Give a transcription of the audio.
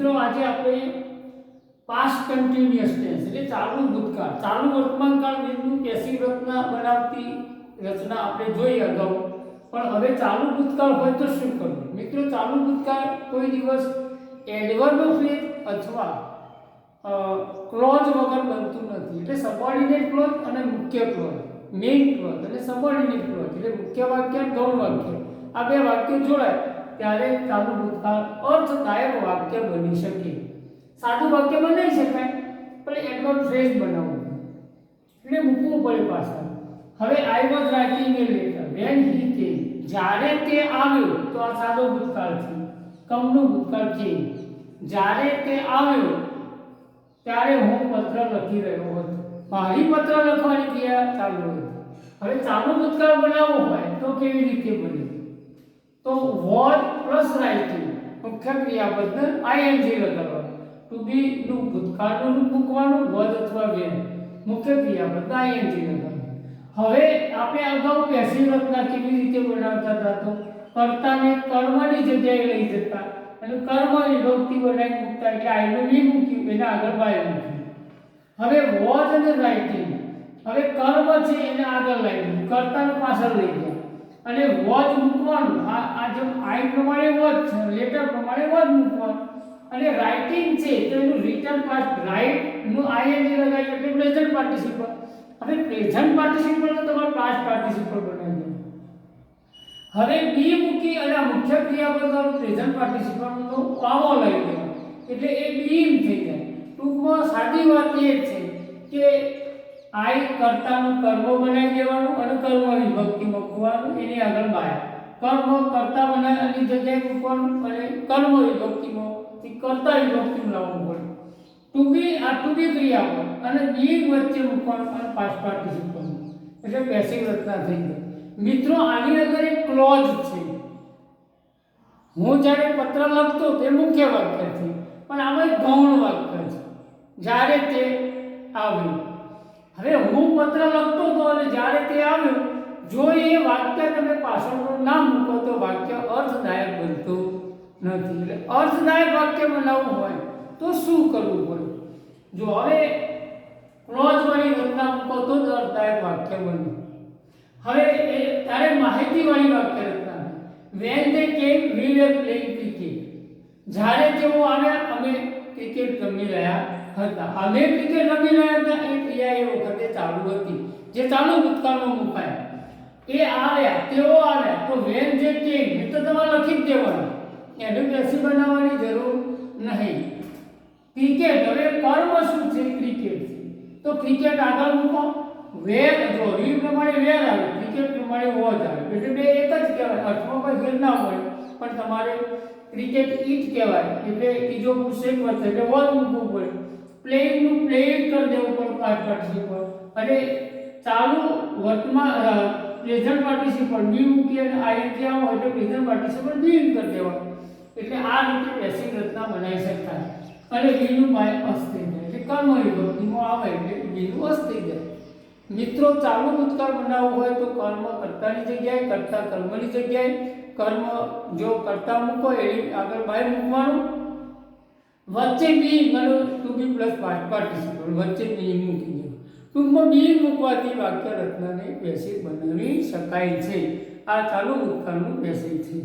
મિત્રો આજે આપણે પાસ્ટ કન્ટિન્યુઅસ ટેન્સ એટલે ચાલુ ભૂતકાળ ચાલુ વર્તમાનકાળ બેનું પેસિવ રચના બનાવતી રચના આપણે જોઈ અગાઉ, પણ હવે ચાલુ ભૂતકાળ હોય તો શું કરવું? મિત્રો ચાલુ ભૂતકાળ કોઈ દિવસ એડવર્બ ફ્રેઝ અથવા ક્લોઝ વગર બનતું નથી. એટલે સબઓર્ડિનેટ ક્લોઝ અને મુખ્ય ક્લોઝ, મેઇન ક્લોઝ અને સબઓર્ડિનેટ ક્લોઝ એટલે મુખ્ય વાક્ય અને ગૌણ વાક્ય, આ બે વાક્યો જોડાય ત્યારે ચાલુ ભૂતકાળ અર્થદાયક વાક્ય બની શકે. સાદું વાક્ય બનાવી શકાય પણ એડવર્બ ફ્રેઝ બનાવવું એટલે મૂકવું પડે પાછળ. હવે I was writing A letter when he કેમ, જ્યારે તે આવ્યો તો આ સાદો ભૂતકાળ છે, કમનું ભૂતકાળ છે. જ્યારે તે આવ્યો ત્યારે હું પત્ર લખી રહ્યો હતો. મારી પત્ર લખવાની ક્રિયા ચાલુ હતી. હવે ચાલુ ભૂતકાળ બનાવવું હોય તો કેવી રીતે બને? તો વોઝ પ્લસ રાઇટિંગ મુખ્ય ક્રિયાપદ આઈએનજી લગાવવાનું. ટુ બી નું ભૂતકાળનું રૂપ મૂકવાનું વોઝ અથવા વેન, મુખ્ય ક્રિયાપદ આઈએનજી લગાવવાનું. હવે આપણે અગાઉ પેસિવ રચના કેવી રીતે બનાવતા હતા? તો કર્તાને કર્મની જગ્યાએ લઈ જતા અને કર્મ વિભક્તિ બનાવી મૂકતા, એટલે આઈનું બી મૂક્યું એના આગળ બાય મૂક્યું. હવે વોઝ અને રાઇટિંગ, હવે કર્મ છે એને આગળ લઈ દીધું, કર્તાને પાછળ લઈ ગયા અને વોઝ મૂકવાનું. આ જેમ આઈ પ્રમાણે વોઝ છે, લેટર પ્રમાણે વોઝ મૂકવાનું. અને રાઇટિંગ છે તો એનું રિટર્ન પાસ્ટ રાઇટ નું આઈએનજી લગાવી એટલે પ્રેઝન્ટ પાર્ટિસિપલ. હવે પ્રેઝન્ટ પાર્ટિસિપલ નો તમારે પાસ્ટ પાર્ટિસિપલ બનાવી દો. હવે બી મૂકી અને આ મુખ્ય ક્રિયાપદ વાળું પ્રેઝન્ટ પાર્ટિસિપલ નો પામો લઈ દેવાનો એટલે એ બીમ થઈ જાય. ટૂંકમાં સાદી વાત એ છે કે આઈ કર્તાનું કર્મ બનાવી દેવાનું અને કર્મ વિભક્તિ મૂકવાનું, એની આગળ બાય. કર્મ કર્તા બનાવવાની જગ્યાએ મૂકવાનું અને કર્મ વિભક્તિમાં કર્તા વિભક્તિ લાવવું પડે. ટુ બી ક્રિયાપદ અને બી વચ્ચે મૂકવાનું અને પાસ્ટ પાર્ટિસિપલ એટલે પેસિવ રચના થઈ ગઈ. મિત્રો આની અંદર એક ક્લોઝ છે. હું જ્યારે પત્ર લખતો તે મુખ્ય વાક્ય છે, પણ આમાં એક ગૌણ વાક્ય છે, જ્યારે તે આવ્યું. હવે હું પત્ર લખતો હતો અને જ્યારે તે આવ્યું, જો એ વાક્ય તમે પાછળનું ના મૂકો તો વાક્ય અર્થદાયક બનતું નથી. એટલે અર્થદાયક વાક્ય બનાવવું હોય તો શું કરવું પડે? જો હવે ક્લોઝ વાળી રચના મૂકો તો જ અર્થદાયક વાક્ય બને. હવે ત્યારે માહિતી વાળી વાક્ય રચના, વેન ધે કેમ વી વેર પ્લેઇંગ ક્રિકેટ, જ્યારે તેઓ આવ્યા અમે ક્રિકેટ રમી રહ્યા હતા. અમે ક્રિકેટ રમી રહ્યા હતા એ ક્રિયા એ વખતે ચાલુ હતી જે ચાલુ ભૂતકાળમાં મુકાય. એ આવ્યા, તેઓ આવ્યા, તો વેન ધે કેમ એ તો તમારે લખી જ દેવાનું, એનું પેસિવ બનાવવાની જરૂર નહીં. ક્રિકેટ, હવે કર્મ શું છે? ક્રિકેટ છે તો ક્રિકેટ આગળ મૂકો. વેર, જો વી પ્રમાણે વેર આવે, ક્રિકેટ પ્રમાણે વોઝ આવે, એટલે બે એક જ કહેવાય, અર્થમાં કોઈ ફેર ના હોય. પણ તમારે ક્રિકેટ ઈટ કહેવાય એટલે ત્રીજો પુરુષ એક વખત એટલે વોઝ મૂકવું પડે. પ્લેઇંગ નું પ્લેઇંગ કરી દેવું પડે પાસ્ટ પાર્ટિસિપલ. અને ચાલુ વર્તમાન પ્રેઝન્ટ પાર્ટિસિપલ બી મૂકી અને આઈએનજી આવો એટલે પ્રેઝન્ટ પાર્ટિસિપલ બી કરી દેવાનું. એટલે આ રીતે પેસિવ રચના બનાવી શકાય. અને બીનું બાય અસ થઈ જાય એટલે કર્મ વિભક્તિમાં આવે એટલે બીનું અસ થઈ જાય. મિત્રો ચાલુ ભૂતકાળ બનાવવું હોય તો કર્મ કર્તાની જગ્યાએ, કર્તા કર્મની જગ્યાએ, કર્મ જો કર્તા મૂકો એની આગળ બાય મૂકવાનું, વચ્ચે બી અને ટુ બી પ્લસ પાસ્ટ પાર્ટિસિપલ વચ્ચે બી મૂકી દેવું. ટૂંકમાં બી મૂકવાથી વાક્ય રચનાને પેસિવ બનાવી શકાય છે. આ ચાલુ ભૂતકાળનું પેસિવ છે.